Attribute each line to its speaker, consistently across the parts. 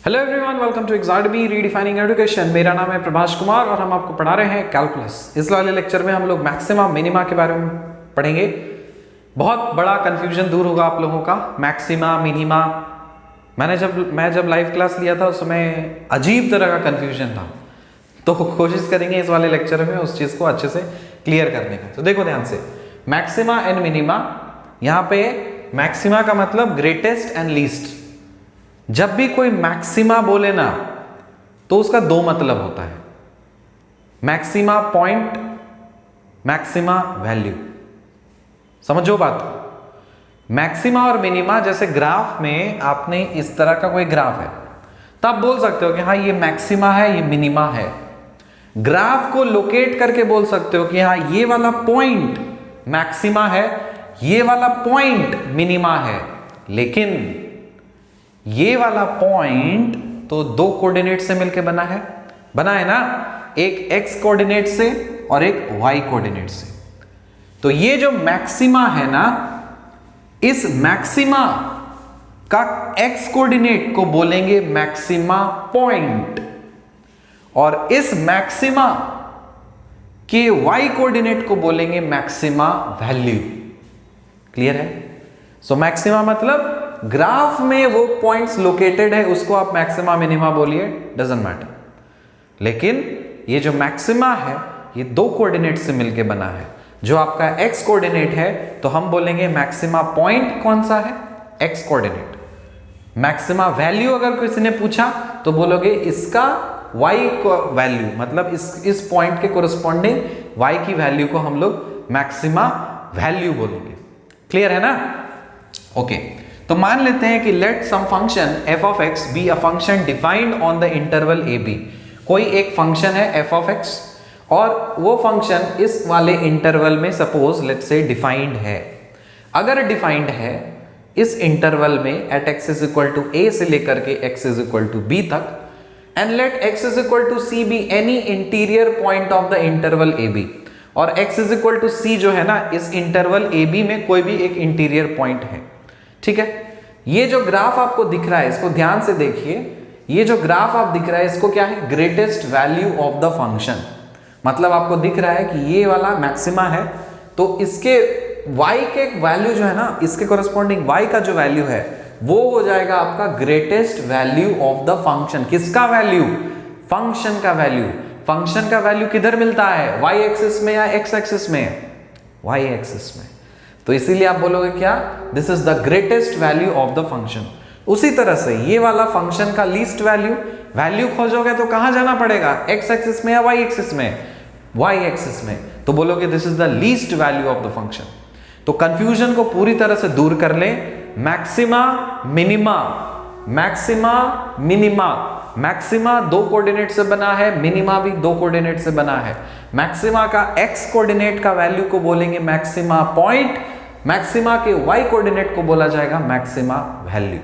Speaker 1: Hello everyone, welcome to Exademy redefining education. मेरा नाम है प्रभाष कुमार और हम आपको पढ़ा रहे हैं कैलकुलस। इस वाले लेक्चर में हम लोग मैक्सिमा मिनिमा के बारे में पढ़ेंगे। बहुत बड़ा कंफ्यूजन दूर होगा आप लोगों का। मैक्सिमा मिनिमा मैं जब लाइव क्लास लिया था उस समय अजीब तरह का कंफ्यूजन था, तो कोशिश करेंगे इस वाले लेक्चर में उस चीज़ को अच्छे से क्लियर करने का। तो देखो ध्यान से, मैक्सिमा एंड मिनिमा। यहाँ पे मैक्सिमा का मतलब ग्रेटेस्ट एंड लीस्ट। जब भी कोई मैक्सिमा बोले ना तो उसका दो मतलब होता है, मैक्सिमा पॉइंट, मैक्सिमा वैल्यू। समझो बात को। मैक्सिमा और मिनिमा, जैसे ग्राफ में आपने इस तरह का कोई ग्राफ है तो आप बोल सकते हो कि हाँ ये मैक्सिमा है, ये मिनिमा है। ग्राफ को लोकेट करके बोल सकते हो कि हाँ ये वाला पॉइंट मैक्सिमा है, ये वाला पॉइंट मिनिमा है। लेकिन ये वाला पॉइंट तो दो कोऑर्डिनेट से मिलकर बना है ना, एक x कोऑर्डिनेट से और एक y कोऑर्डिनेट से। तो ये जो मैक्सिमा है ना, इस मैक्सिमा का x कोऑर्डिनेट को बोलेंगे मैक्सिमा पॉइंट और इस मैक्सिमा के y कोऑर्डिनेट को बोलेंगे मैक्सिमा वैल्यू। क्लियर है? सो मैक्सिमा मतलब ग्राफ में वो पॉइंट्स लोकेटेड है, उसको आप मैक्सिमा मिनिमा बोलिए, डजंट मैटर। लेकिन ये जो मैक्सिमा है ये दो कोऑर्डिनेट से मिलके बना है। जो आपका x कोऑर्डिनेट है तो हम बोलेंगे मैक्सिमा पॉइंट कौन सा है, x कोऑर्डिनेट। मैक्सिमा वैल्यू अगर किसी ने पूछा तो बोलोगे इसका y को वैल्यू, मतलब इस पॉइंट के कोरस्पॉन्डिंग y की वैल्यू को हम लोग मैक्सिमा वैल्यू बोलेंगे। क्लियर है ना? ओके तो मान लेते हैं कि let some function f of x be a function defined on the interval a b। कोई एक फंक्शन है f of x और वो फंक्शन इस वाले इंटरवल में सपोज लेट से डिफाइंड है। अगर डिफाइंड है इस इंटरवल में at x is equal to a से लेकर के x is equal to b तक, and let x is equal to c be any interior point of the interval a b। और x is equal to c जो है ना, इस interval a b में कोई भी एक इंटीरियर पॉइंट है। ठीक है, ये जो ग्राफ आपको दिख रहा है इसको ध्यान से देखिए। ये जो ग्राफ आप दिख रहा है इसको क्या है, greatest value of the function. मतलब आपको दिख रहा है कि ये वाला मैक्सिमा है तो इसके y के वैल्यू जो है ना, इसके कोरस्पॉन्डिंग y का जो वैल्यू है वो हो जाएगा आपका greatest value of the function. किसका वैल्यू? फंक्शन का वैल्यू। फंक्शन का वैल्यू किधर मिलता है, y एक्सिस में या x एक्सिस में? y एक्सिस में। तो इसीलिए आप बोलोगे क्या, this is the greatest value of the function. उसी तरह से ये वाला फंक्शन का लीस्ट वैल्यू खोजोगे तो कहां जाना पड़ेगा, x एक्सिस में या y एक्सिस में? y एक्सिस में। तो बोलोगे this is the least value of the function. तो कंफ्यूजन को पूरी तरह से दूर कर ले। Maxima minima, maxima minima. Maxima दो कोऑर्डिनेट से बना है, मिनिमा भी दो कोऑर्डिनेट से बना है। मैक्सिमा का x कोऑर्डिनेट का वैल्यू को बोलेंगे मैक्सिमा पॉइंट, मैक्सिमा के y कोऑर्डिनेट को बोला जाएगा मैक्सिमा वैल्यू।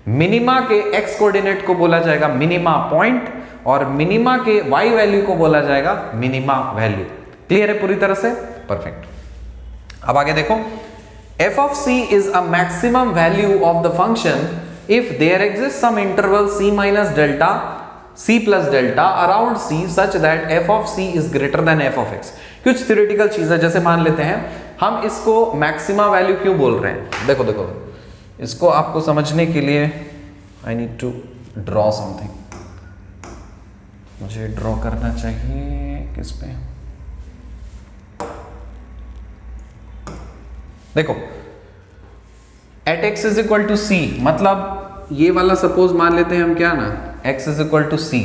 Speaker 1: मिनिमा के x कोऑर्डिनेट को बोला जाएगा मिनिमा पॉइंट और मिनिमा के y वैल्यू को बोला जाएगा मिनिमा वैल्यू। क्लियर है पूरी तरह से? परफेक्ट। अब आगे देखो, f of c is a maximum value of the function if there exists some interval c minus delta c plus delta around c such that f of c is greater than f of x। कुछ theoretical चीज है, जैसे मान लेते हैं हम इसको maxima value क्यों बोल रहे हैं। देखो इसको आपको समझने के लिए I need to draw something. मुझे ड्रॉ करना चाहिए किस पे, देखो at x is equal to c, मतलब ये वाला सपोज मान लेते हैं हम क्या ना, x is equal to c।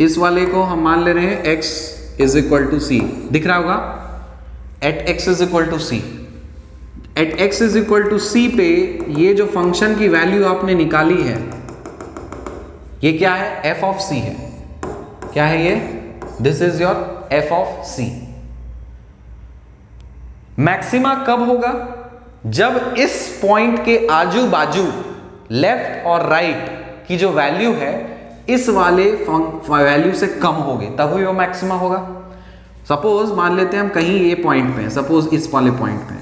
Speaker 1: इस वाले को हम मान ले रहे हैं x is equal to c। दिख रहा होगा at x is equal to c। At x is equal to c पे ये जो फंक्शन की वैल्यू आपने निकाली है ये क्या है, f ऑफ c है। क्या है ये? This is your f of c। Maxima कब होगा? जब इस पॉइंट के आजू बाजू लेफ्ट और राइट की जो वैल्यू है इस वाले वैल्यू से कम होगी, तब ही वो मैक्सिमा होगा। सपोज मान लेते हैं हम कहीं ये पॉइंट पे हैं, सपोज इस वाले पॉइंट पे,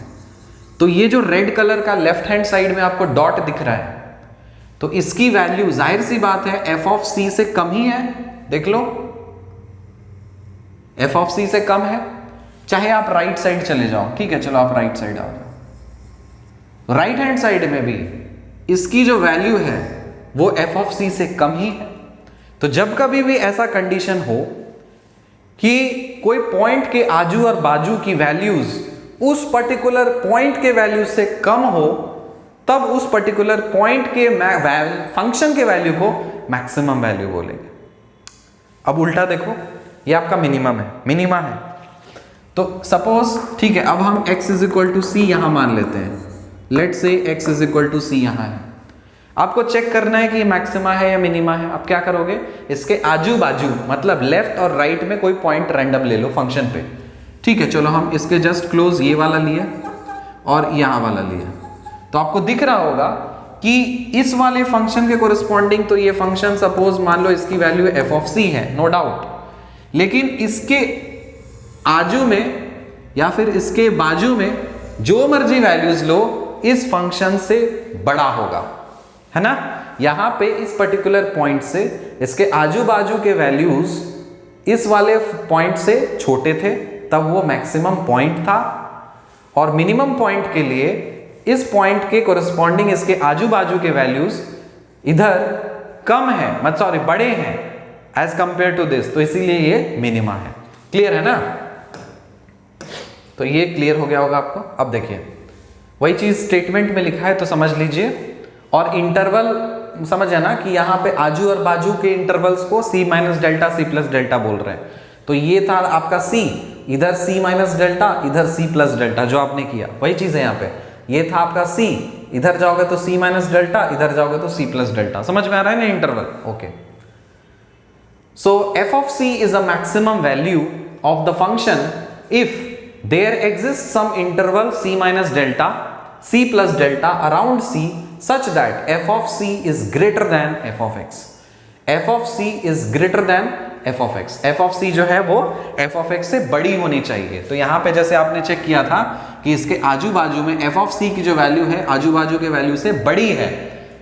Speaker 1: तो ये जो रेड कलर का लेफ्ट हैंड साइड में आपको डॉट दिख रहा है, तो इसकी वैल्यू जाहिर सी बात है एफ ऑफ सी से कम ही है। देख लो, एफ ऑफ सी से कम है, चाहे आप राइट साइड चले जाओ। ठीक है, चलो आप राइट साइड आओ। राइट हैंड साइड में भी इसकी जो वैल्यू है वो एफ ऑफ सी से कम ही है। तो जब कभी भी ऐसा कंडीशन हो कि कोई पॉइंट के आजू और बाजू की वैल्यूज उस पर्टिकुलर पॉइंट के वैल्यू से कम हो, तब उस पर्टिकुलर पॉइंट के फंक्शन के वैल्यू को मैक्सिमम वैल्यू बोलेंगे। अब उल्टा देखो, ये आपका मिनिमम है, मिनिमा है। तो सपोज, ठीक है, अब हम x इज इक्वल टू सी यहां मान लेते हैं। लेट से x इज इक्वल टू सी यहां है। आपको चेक करना है कि ये मैक्सिमा है या मिनिमा है। आप क्या करोगे, इसके आजू बाजू मतलब लेफ्ट और राइट में कोई पॉइंट रैंडम ले लो फंक्शन पे। ठीक है, चलो हम इसके जस्ट क्लोज ये वाला लिए और यहां वाला लिए, तो आपको दिख रहा होगा कि इस वाले फंक्शन के कोरिस्पॉन्डिंग तो ये फंक्शन सपोज मान लो इसकी वैल्यू एफ ऑफ सी है, नो डाउट, लेकिन इसके आजू में या फिर इसके बाजू में जो मर्जी वैल्यूज लो, इस फंक्शन से बड़ा होगा, है ना। यहां पे इस पर्टिकुलर पॉइंट से इसके आजू बाजू के वैल्यूज इस वाले पॉइंट से छोटे थे, तब वो मैक्सिमम पॉइंट था। और मिनिमम पॉइंट के लिए इस पॉइंट के कोरिस्पॉन्डिंग इसके आजू बाजू के वैल्यूज इधर कम है, मतलब सॉरी बड़े हैं एज कंपेयर टू दिस, तो इसीलिए ये मिनिमा है। क्लियर है ना। तो ये क्लियर हो गया होगा आपको। अब देखिए, वही चीज स्टेटमेंट में लिखा है तो समझ लीजिए। और इंटरवल समझ है ना कि यहाँ पे आजू और बाजू के इंटरवल्स को c minus delta c plus delta बोल रहे हैं। तो ये था आपका c, इधर c माइनस डेल्टा, इधर c प्लस डेल्टा, जो आपने किया वही चीज है यहाँ पे। ये था आपका c, इधर जाओगे तो c माइनस डेल्टा, इधर जाओगे तो c प्लस डेल्टा। समझ में आ रहा है ना interval. Okay, so f of c is a maximum value of the function if there exists some interval c minus delta, c plus delta around c such that f of c is greater than f of x. f of c is greater than f of x. f of c जो है वो f of x से बड़ी होनी चाहिए। तो यहाँ पे जैसे आपने चेक किया था कि इसके आजू बाजू में f of c की जो वैल्यू है आजू बाजू के वैल्यू से बड़ी है,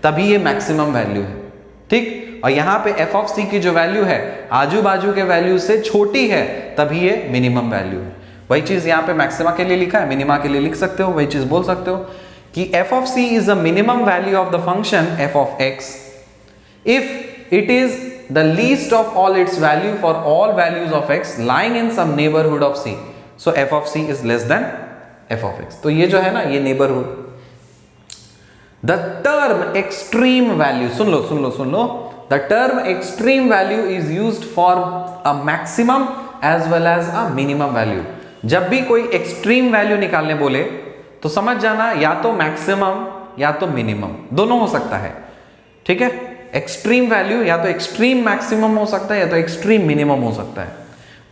Speaker 1: तभी ये मैक्सिमम वैल्यू है। ठीक, और यहाँ पे f of c की जो वैल्यू है आजू बाजू के वैल्यू से छोटी है, तभी ये मिनिमम वैल्यू है। वही चीज यहाँ पे मैक्सिमा के लिए लिखा है, मिनिमा के लिए लिख सकते हो, वही चीज बोल सकते हो कि f of c is the minimum value of the function f of x if it is the least of all its value for all values of x lying in some neighborhood of c. So f of c is less than f of x. तो ये जो है ना, ये neighborhood। The term extreme value, soon low, the term extreme value is used for a maximum as well as a minimum value. जब भी कोई extreme value निकालने बोले तो समझ जाना या तो मैक्सिमम या तो मिनिमम, दोनों हो सकता है। ठीक है, एक्सट्रीम वैल्यू या तो एक्सट्रीम मैक्सिमम हो सकता है या तो एक्सट्रीम मिनिमम हो सकता है।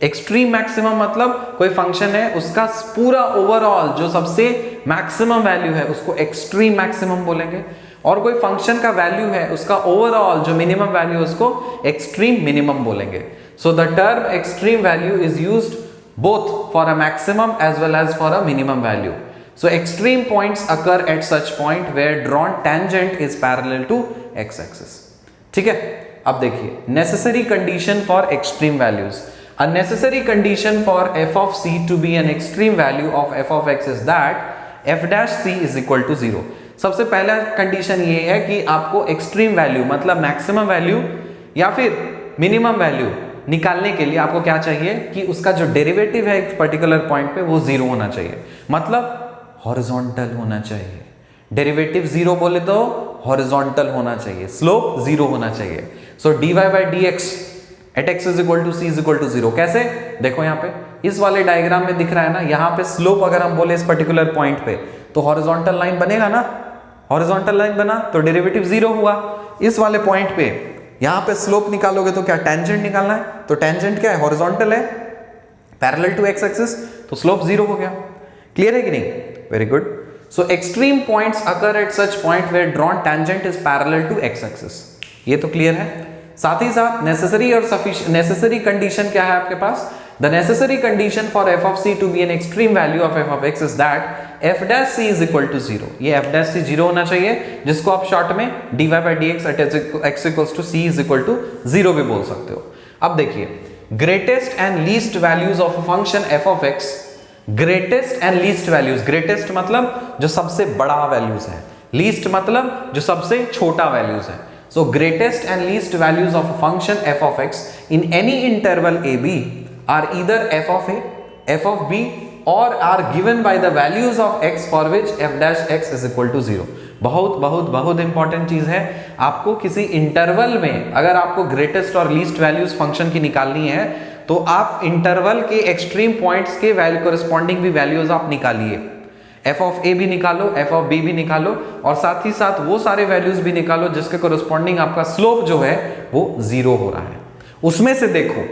Speaker 1: एक्सट्रीम मैक्सिमम मतलब कोई फंक्शन है उसका पूरा ओवरऑल जो सबसे मैक्सिमम वैल्यू है उसको एक्सट्रीम मैक्सिमम बोलेंगे, और कोई फंक्शन का वैल्यू है उसका ओवरऑल जो मिनिमम वैल्यू है उसको एक्सट्रीम मिनिमम बोलेंगे। So the term extreme value is used both for a maximum as well as for a minimum value. So extreme points occur at such point where drawn tangent is parallel to x-axis. ठीक है, अब देखिए necessary condition for extreme values. A necessary condition for f of c to be an extreme value of f of x is that f dash c is equal to 0. सबसे पहला condition ये है कि आपको एक्सट्रीम वैल्यू मतलब maximum value या फिर minimum value निकालने के लिए आपको क्या चाहिए कि उसका जो डेरिवेटिव है एक पर्टिकुलर पॉइंट पे वो जीरो होना चाहिए, मतलब हॉरिजॉन्टल होना चाहिए। डेरिवेटिव जीरो बोले तो हॉरिजॉन्टल होना चाहिए, स्लोप जीरो होना चाहिए। So dy by D x at x is equal to C is equal to zero. कैसे, देखो यहाँ पे इस वाले डायग्राम में दिख रहा है ना, यहाँ पे स्लोप अगर हम बोले इस पर्टिकुलर पॉइंट पे तो हॉरिजॉन्टल लाइन बनेगा ना, हॉरिजॉन्टल लाइन बना तो डेरिवेटिव जीरो हुआ। इस वाले पॉइंट पे यहां पे स्लोप निकालोगे तो क्या टेंजेंट निकालना है, तो टेंजेंट क्या है, हॉरिजॉन्टल है, पैरेलल टू एक्स एक्सिस, तो स्लोप जीरो हो गया। क्लियर है कि नहीं, very good. So extreme points occur at such point where drawn tangent is parallel to x axis, ये तो क्लियर है। साथ ही साथ नेसेसरी और सफिशिएंट, नेसेसरी कंडीशन क्या है आपके पास the necessary condition for F of C to be an extreme value of F of x is that F dash C is equal to zero. ये एफ डैश सी जीरो होना चाहिए, जिसको आप short में dy by D x at X equals to C is equal to zero भी बोल सकते हो। अब देखिए, greatest and least values of a function F of x, greatest and least values, greatest मतलब जो सबसे बड़ा वैल्यूज है, लीस्ट मतलब जो सबसे छोटा वैल्यूज है। So greatest and least values of a function F of X in any interval A B are either F of A, F of B और are given by the values of X for which F dash X is equal to zero. बहुत बहुत बहुत important चीज है, आपको किसी interval में अगर आपको ग्रेटेस्ट और लीस्ट वैल्यूज फंक्शन की निकालनी है तो आप इंटरवल के एक्सट्रीम पॉइंट्स के वैल्यू कोरिस्पॉन्डिंग भी वैल्यूज आप निकालिए। एफ ऑफ ए भी निकालो, एफ ऑफ बी भी निकालो और साथ ही साथ वो सारे वैल्यूज भी निकालो जिसके कोरिस्पॉन्डिंग आपका स्लोप जो है वो जीरो हो रहा है। उसमें से देखो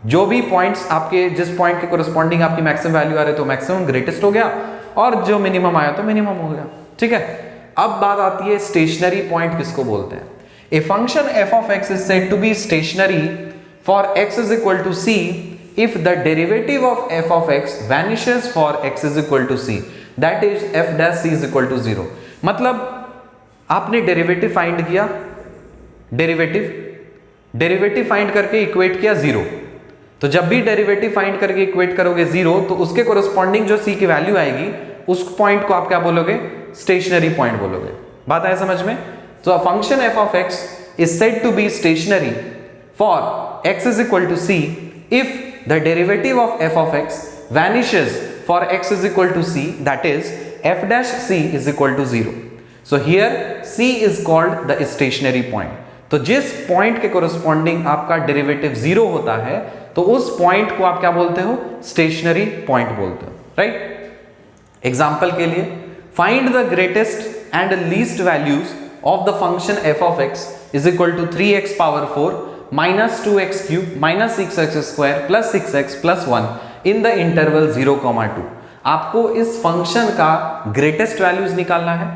Speaker 1: जो भी पॉइंट्स आपके, जिस पॉइंट के कोरिस्पॉन्डिंग आपकी मैक्सिमम वैल्यू आ रही है तो मैक्सिमम ग्रेटेस्ट हो गया और जो मिनिमम आया तो मिनिमम हो गया। ठीक है, अब बात आती है स्टेशनरी पॉइंट किसको बोलते हैं। A function F of x is said to be stationary for x is equal to c if the derivative of f of x vanishes for x is equal to c, that is f dash c is equal to 0। मतलब आपने derivative find किया, derivative find करके equate किया 0, तो जब भी derivative find करके equate करोगे 0 तो उसके कोरिस्पॉन्डिंग जो c की वैल्यू आएगी उस पॉइंट को आप क्या बोलोगे, स्टेशनरी पॉइंट बोलोगे। बात आया समझ में। तो a function f of x is said to be stationary for x is equal to c if the derivative of f of x vanishes for x is equal to c, that is f dash c is equal to 0। so here c is called the stationary point। तो जिस point के corresponding आपका derivative 0 होता है तो उस point को आप क्या बोलते हो, स्टेशनरी पॉइंट बोलते हो, राइट। एग्जांपल के लिए, find the greatest and least values of the function f of x is equal to 3x power 4 minus 2x cube minus 6x square plus 6x plus 1 in the interval 0,2। आपको इस function का greatest values निकालना है,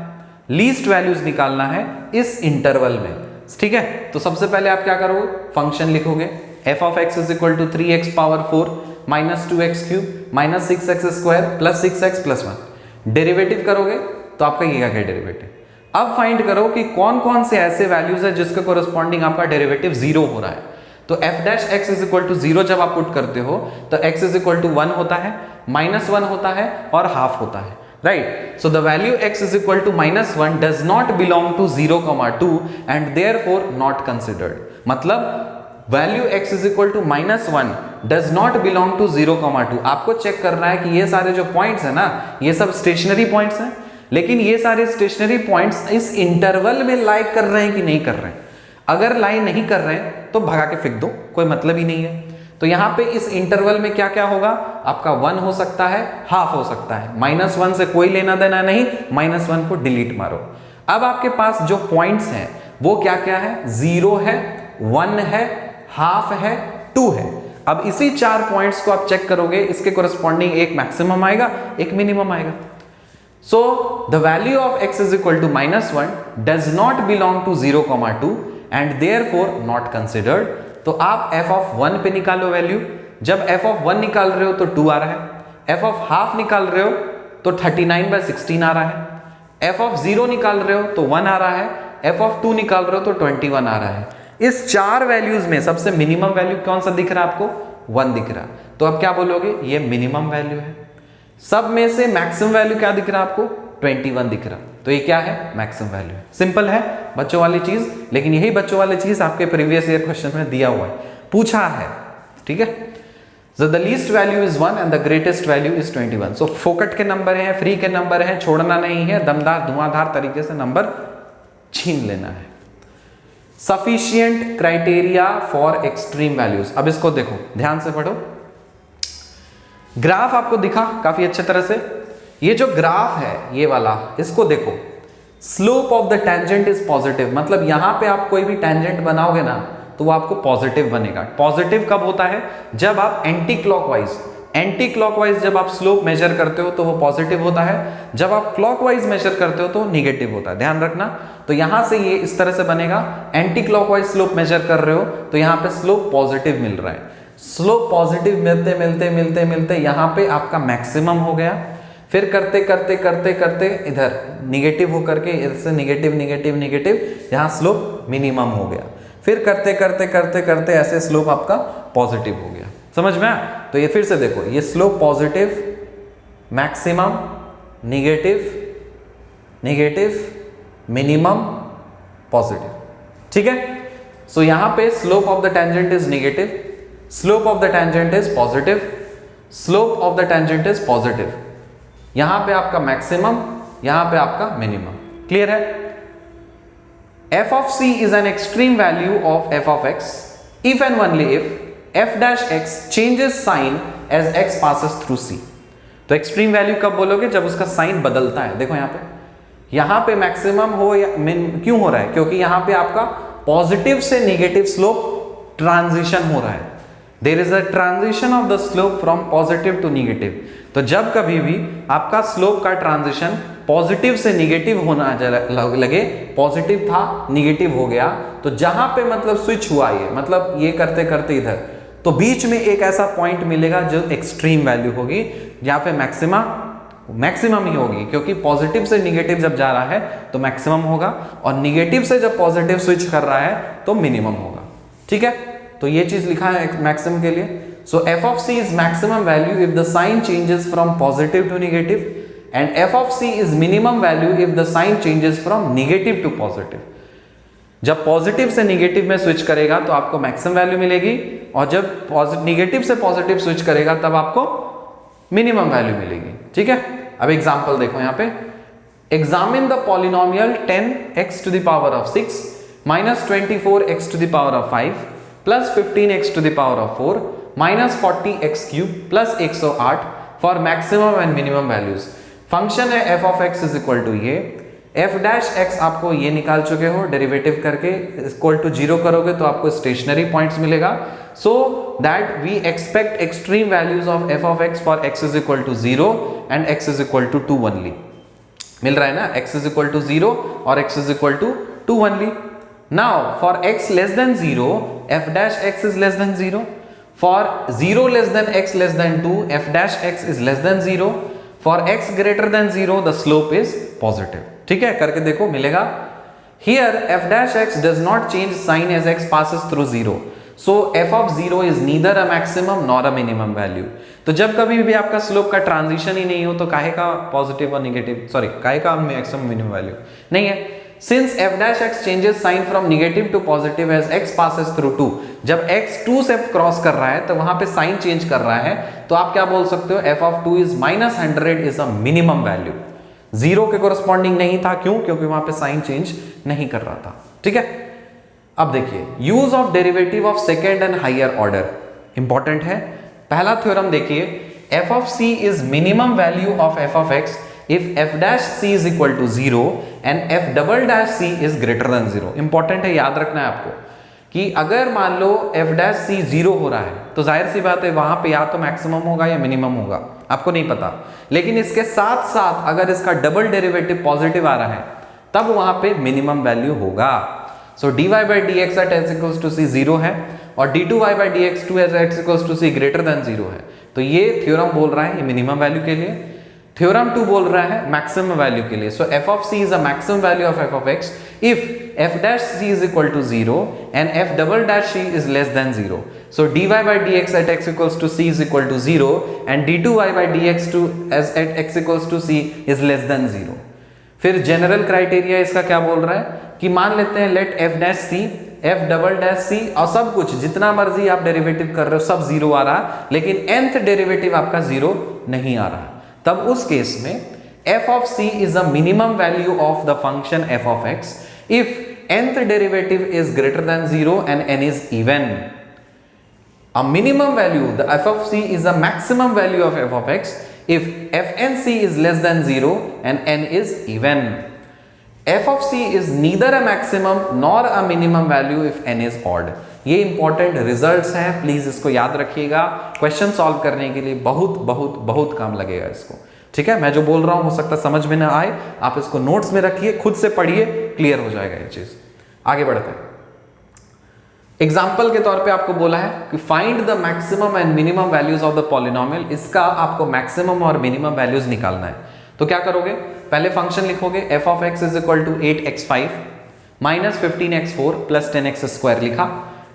Speaker 1: least values निकालना है इस interval में। ठीक है, तो सबसे पहले आप क्या करोगे, फंक्शन लिखोगे f of x is equal to 3x power 4 minus 2x cube minus 6x square plus 6x plus 1। Derivative करोगे तो आपका ये क्या डेरिवेटिव। अब फाइंड करो कि कौन कौन से ऐसे वैल्यूज है जिसके कोरिस्पॉन्डिंग आपका डेरिवेटिव 0 हो रहा है। तो f dash x is equal to 0 जब आप पुट करते हो तो x इज इक्वल टू 1 होता है, -1 होता है और हाफ होता है, right. So the value x is equal to -1 does not belong to 0,2 and therefore not considered. मतलब value x is equal to -1 does not belong to 0,2। आपको चेक करना है कि ये सारे जो पॉइंट्स है ना, ये सब स्टेशनरी पॉइंट्स हैं, लेकिन ये सारे स्टेशनरी पॉइंट्स इस इंटरवल में लाई कर रहे हैं कि नहीं कर रहे हैं। अगर लाई नहीं कर रहे हैं तो भगा के फेंक दो, कोई मतलब ही नहीं है। तो यहाँ पे इस इंटरवल में क्या क्या होगा, आपका 1 हो सकता है, हाफ हो सकता है। -1 से कोई लेना देना नहीं, -1 को डिलीट मारो। अब आपके पास जो पॉइंट्स हैं वो क्या क्या है, 0 है, 1 है, हाफ है, 2 है। अब इसी 4 पॉइंट्स को आप चेक करोगे, इसके कोरिस्पॉन्डिंग एक मैक्सिमम आएगा, एक मिनिमम आएगा। So the value of x is equal to -1 does not belong to 0,2 and therefore not considered। तो आप f of 1 पे निकालो वैल्यू। जब f of 1 निकाल रहे हो तो 2 आ रहा है, f of हाफ निकाल रहे हो तो 39/16 आ रहा है, f of 0 निकाल रहे हो तो 1 आ रहा है, f of 2 निकाल रहे हो तो 21 आ रहा है। इस 4 वैल्यूज में सबसे मिनिमम वैल्यू कौन सा दिख रहा है आपको, 1 दिख रहा। तो अब क्या बोलोगे, ये मिनिमम वैल्यू है। सब में से मैक्सिमम वैल्यू क्या दिख रहा है आपको, 21 दिख रहा। तो ये क्या है, मैक्सिमम वैल्यू है। सिंपल है, बच्चों वाली चीज, लेकिन यही बच्चों वाली चीज आपके प्रीवियस ईयर क्वेश्चन में दिया हुआ है, पूछा है। ठीक है, so the least value is 1 and the greatest value is 21। so फोकट के नंबर हैं, फ्री के नंबर हैं, छोड़ना नहीं है, दमदार धुआंधार तरीके से नंबर छीन लेना है। Sufficient criteria for extreme values. अब इसको देखो, ध्यान से पढ़ो। ग्राफ आपको दिखा काफी अच्छे तरह से। ये जो ग्राफ है ये वाला, इसको देखो, slope of the tangent is positive. मतलब यहां पे आप कोई भी टेंजेंट बनाओगे ना तो वो आपको पॉजिटिव बनेगा। पॉजिटिव कब होता है, जब आप एंटी क्लॉकवाइज जब आप स्लोप मेजर करते हो तो वो पॉजिटिव होता है, जब आप क्लॉकवाइज मेजर करते हो तो निगेटिव होता है। ध्यान रखना। तो यहां से ये इस तरह से बनेगा, एंटी क्लॉकवाइज स्लोप मेजर कर रहे हो तो यहां पे स्लोप पॉजिटिव मिल रहा है। स्लोप पॉजिटिव मिलते मिलते मिलते मिलते यहां पे आपका मैक्सिमम हो गया, फिर करते करते करते करते इधर निगेटिव होकर के इधर से निगेटिव निगेटिव निगेटिव यहां स्लोप मिनिमम हो गया, फिर करते करते करते करते ऐसे स्लोप आपका पॉजिटिव हो गया। समझ में आया? तो ये फिर से देखो, ये slope positive, maximum, negative, negative, minimum, positive. ठीक है, सो यहां पे slope of the tangent is negative, slope of the tangent is positive, slope of the tangent is positive. यहां पे आपका मैक्सिमम, यहां पे आपका मिनिमम। क्लियर है? f of c is an extreme value of f of x if and only if f dash x changes sign as x passes through c। तो extreme value कब बोलोगे? जब उसका साइन बदलता है। देखो यहां पे मैक्सिमम हो या मिन, क्यों हो रहा है? क्योंकि यहां पे आपका पॉजिटिव से नेगेटिव स्लोप ट्रांजिशन हो रहा है। There is a transition of the slope from positive to negative. तो जब कभी भी आपका स्लोप का ट्रांजिशन पॉजिटिव से नेगेटिव होना लगे, पॉजिटिव था नेगेटिव हो गया, तो जहां पे मतलब स्विच हुआ ये, मतलब ये करते करते इधर, तो बीच में एक ऐसा पॉइंट मिलेगा जो एक्सट्रीम वैल्यू होगी, जहां पे मैक्सिमम ही होगी, क्योंकि पॉजिटिव से नेगेटिव जब जा रहा है तो मैक्सिमम होगा, और नेगेटिव से जब पॉजिटिव स्विच कर रहा है तो मिनिमम होगा। ठीक है, तो ये चीज लिखा है मैक्सिमम के लिए। सो f of c is maximum value if the sign changes from positive to negative, and f of c is minimum value if the sign changes from negative to positive। जब पॉजिटिव से negative में switch करेगा तो आपको maximum value मिलेगी, और जब negative से पॉजिटिव स्विच करेगा तब आपको मिनिमम वैल्यू मिलेगी। ठीक है, अब एग्जांपल देखो यहां पे, examine the polynomial 10x to the power of 6 minus 24x to the power of 5 plus 15x to the power of 4 minus 40x cube plus 108 for maximum and minimum values। Function है f of x is equal to ये f dash x, आपको ये निकाल चुके हो derivative करके, equal to 0 करोगे तो आपको स्टेशनरी पॉइंट्स मिलेगा, so that we expect extreme values of f of x for x is equal to 0 and x is equal to 2 only। मिल रहा है ना, x is equal to 0 और x is equal to 2 only। now for x less than 0 f dash x is less than 0, for 0 less than x less than 2 f dash x is less than 0, for x greater than 0 the slope is positive। ठीक है, करके देखो मिलेगा। here f dash x does not change sign as x passes through 0, so f of 0 is neither a maximum nor a minimum value। तो जब कभी भी आपका स्लोप का ट्रांजिशन ही नहीं हो तो काहे का पॉजिटिव और नेगेटिव, सॉरी काहे का मैक्सिमम मिनिमम वैल्यू नहीं है। Since f dash x changes sign from negative to positive as x passes through 2, जब x 2 से क्रॉस कर रहा है तो वहां पे साइन चेंज कर रहा है, तो आप क्या बोल सकते हो, f of 2 is minus 100 is a minimum value। 0 के कोरस्पॉन्डिंग नहीं था, क्यों? क्योंकि वहां पे साइन चेंज नहीं कर रहा था। ठीक है, अब देखिए use of derivative of second and higher order important है। पहला थ्योरम देखिए, f of c is minimum value of f of x if f dash c is equal to 0 and f double dash c is greater than 0। Important है, याद रखना है आपको कि अगर मान लो f dash c 0 हो रहा है तो जाहिर सी बात है वहां पे या तो मैक्सिमम होगा या मिनिमम होगा, आपको नहीं पता। लेकिन इसके साथ साथ अगर इसका डबल डेरिवेटिव पॉजिटिव आ रहा है तब वहां पे मिनिमम वैल्यू होगा। सो dy by dx at x equals to c 0 है, और d2y by dx2 at x equals to c greater than 0 है। तो ये थ्योरम बोल रहा है ये मिनिमम वैल्यू के लिए, थ्योरम 2 बोल रहा है मैक्सिमम वैल्यू के लिए। सो f of c is a maximum value of f of x if f dash c is equal to 0 and f double dash c is less than 0। so dy by dx at x equals to c is equal to 0 and d2y by dx2 as at x equals to c is less than 0। फिर general criteria इसका क्या बोल रहा है कि मान लेते हैं let f dash c f double dash c और सब कुछ जितना मर्जी आप डेरिवेटिव कर रहे हो सब 0 आ रहा, लेकिन nth डेरिवेटिव आपका 0 नहीं आ रहा, तब उस केस में f of c is a minimum value of the function f of x if nth derivative is greater than 0 and n is even। A minimum value, the f of c is a maximum value of f of x if fnc is less than 0 and n is even। f of c is neither a maximum nor a minimum value if n is odd। ये important results हैं, please इसको याद रखिएगा, question solve करने के लिए बहुत बहुत बहुत काम लगेगा इसको। ठीक है, मैं जो बोल रहा हूं हो सकता समझ में ना आए, आप इसको नोट्स में रखिए, खुद से पढ़िए, क्लियर हो जाएगा ये चीज। आगे बढ़ते हैं। एग्जाम्पल के तौर पे आपको बोला है कि find the maximum and minimum values of the polynomial, इसका आपको मैक्सिमम और मिनिमम वैल्यूज निकालना है। तो क्या करोगे, पहले फंक्शन लिखोगे f of x is equal to 8x5 minus 15x4 plus 10x² लिखा।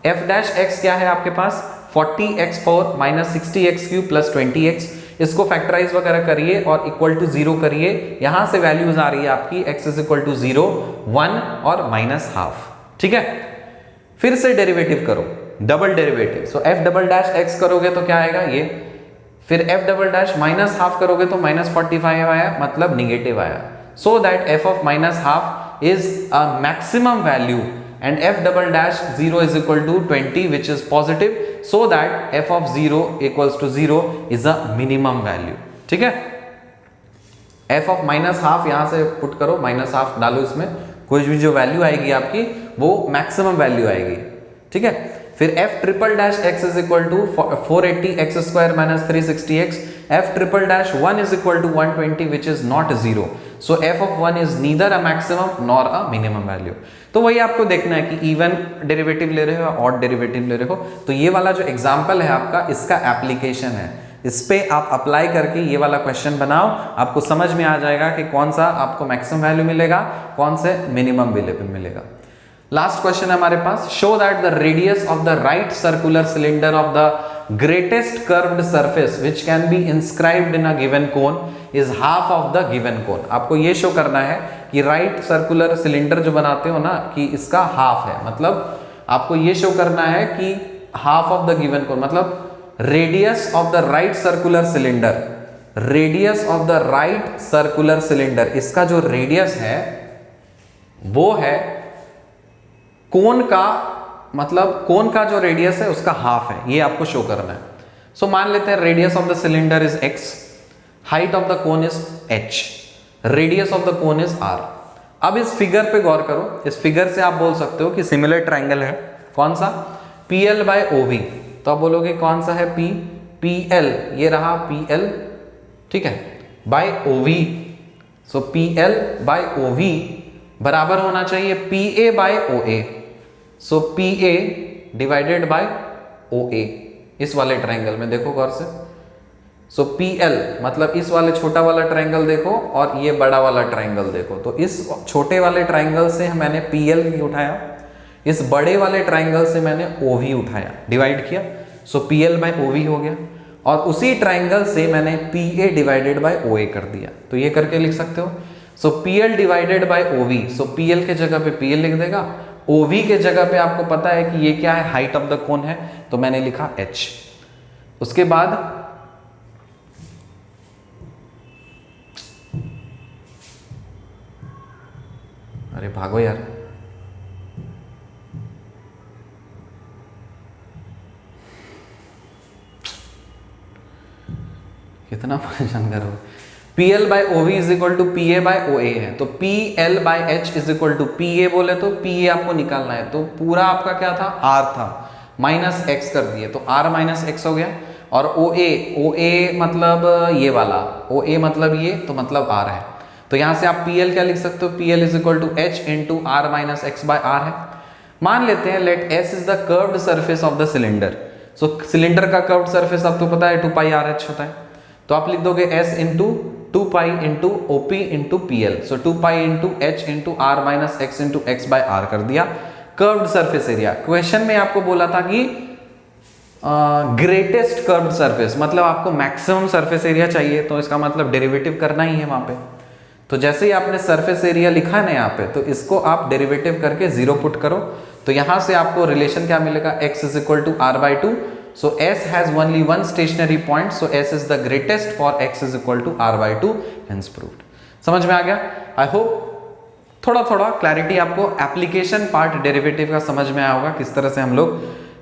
Speaker 1: f डैश x क्या है आपके पास 40x4 minus 60x³ plus 20x, इसको फैक्टराइज वगैरह करिए और इक्वल टू 0 करिए। यहां से वैल्यूज आ रही है आपकी x इज इक्वल टू 0, 1 और माइनस हाफ। ठीक है, फिर से डेरिवेटिव करो, डबल डेरिवेटिव। सो f डबल डैश x करोगे तो क्या आएगा ये, फिर f double dash minus half करोगे तो माइनस 45 आया, मतलब निगेटिव आया। So that f of minus half is a maximum value and f double dash 0 is equal to 20 which is positive, so that f of 0 equals to 0 is a minimum value। ठीक है, f of minus half यहां से put करो, minus half डालो, इसमें कोई भी जो वैल्यू आएगी आपकी वो मैक्सिमम वैल्यू आएगी। ठीक है, फिर f triple dash x is equal to 480x² minus 360x, f triple dash 1 is equal to 120 which is not 0, so f of 1 is neither a maximum nor a minimum value. तो वही आपको देखना है कि इवन डेरिवेटिव ले रहे हो या ऑड डेरिवेटिव ले रहे हो। तो ये वाला जो एग्जांपल है आपका, इसका एप्लीकेशन है, इस पे आप अप्लाई करके ये वाला क्वेश्चन बनाओ, आपको समझ में आ जाएगा कि कौन सा आपको मैक्सिमम वैल्यू मिलेगा, कौन से मिनिमम वैल्यू मिलेगा। लास्ट क्वेश्चन है हमारे पास, show that the radius of the right circular cylinder of the greatest curved surface which can be inscribed in a given cone is half of the given cone. आपको ये show करना है कि right circular cylinder जो बनाते हो ना, कि इसका हाफ है, मतलब आपको ये शो करना है कि हाफ ऑफ द गिवन कोन, मतलब radius of the right circular cylinder, radius of the right circular cylinder, इसका जो रेडियस है वो है कोन का, मतलब कोन का जो रेडियस है उसका हाफ है, ये आपको शो करना है। सो मान लेते हैं radius of the cylinder is x, height of the cone is h, radius of the cone is r। अब इस फिगर पे गौर करो, इस फिगर से आप बोल सकते हो कि सिमिलर ट्रायंगल है, कौन सा, PL बाय OV। तो आप बोलोगे कौन सा है P, PL, ये रहा PL, ठीक है, by OV। So PL by OV बराबर होना चाहिए PA by OA। So PA divided by OA, इस वाले ट्रायंगल में देखो गौर से। सो PL मतलब इस वाले छोटा वाला ट्रायंगल देखो और ये बड़ा वाला ट्रायंगल देखो, तो इस छोटे वाले ट्रायंगल से मैंने PL उठाया, इस बड़े वाले ट्रायंगल से मैंने OV उठाया, डिवाइड किया, सो PL बाय OV हो गया, और उसी ट्रायंगल से मैंने PA डिवाइडेड बाय OA कर दिया। तो ये करके लिख सकते हो, सो PL divided by OV, so PL के जगह पे PL लिख देगा, OV के जगह पे आपको पता है कि ये क्या है, हाइट ऑफ द कोन है, तो मैंने लिखा h। उसके बाद अरे भागो यार, कितना परेशान करो। PL by OV is equal to PA by OA है, तो PL by H is equal to PA बोले तो PA आपको निकालना है, तो पूरा आपका क्या था, R था, माइनस x कर दिए, तो R माइनस x हो गया। और OA मतलब ये वाला, OA मतलब ये, तो मतलब R है, तो यहां से आप PL क्या लिख सकते हो, PL is equal to H into R minus x by R है। मान लेते हैं let S is the curved surface of the cylinder. So cylinder का कर्व्ड सरफेस आपको पता है 2 पाई RH होता है, तो आप लिख दोगे S into 2 pi into OP into PL, so 2 pi into H into R minus x into x by R कर दिया कर्व्ड सरफेस एरिया। क्वेश्चन में आपको बोला था कि ग्रेटेस्ट कर्व्ड सरफेस, मतलब आपको मैक्सिमम सरफेस एरिया चाहिए, तो इसका मतलब डेरिवेटिव करना ही है वहां पे। तो जैसे ही आपने सरफेस एरिया लिखा है ना यहाँ पे, तो इसको आप डेरिवेटिव करके 0 पुट करो, तो यहां से आपको रिलेशन क्या मिलेगा, x is equal to R by 2। So S has only one stationary point, so S is the greatest for x is equal to R by 2, hence proved। समझ में आ गया? I hope थोड़ा थोड़ा क्लैरिटी आपको application part derivative का समझ में आया होगा, किस तरह से हम लोग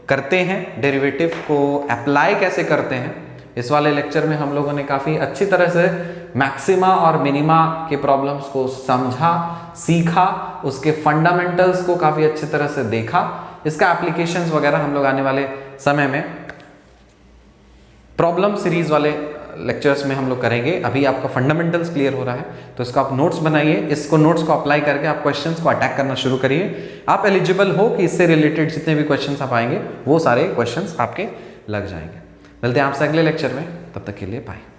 Speaker 1: करते हैं, डेरिवेटिव को अप्लाई कैसे करते हैं। इस वाले लेक्चर में हम लोगों ने काफ़ी अच्छी तरह से मैक्सिमा और मिनिमा के प्रॉब्लम्स को समझा, सीखा, उसके फंडामेंटल्स को काफ़ी अच्छी तरह से देखा। इसका एप्लीकेशंस वगैरह हम लोग आने वाले समय में प्रॉब्लम सीरीज वाले लेक्चर्स में हम लोग करेंगे। अभी आपका फंडामेंटल्स क्लियर हो रहा है, तो इसको आप नोट्स बनाइए, इसको नोट्स को अप्लाई करके आप क्वेश्चंस को अटैक करना शुरू करिए। आप एलिजिबल हो कि इससे रिलेटेड जितने भी क्वेश्चंस आप आएंगे वो सारे क्वेश्चंस आपके लग जाएंगे। मिलते हैं आपसे अगले लेक्चर में, तब तक के लिए बाय।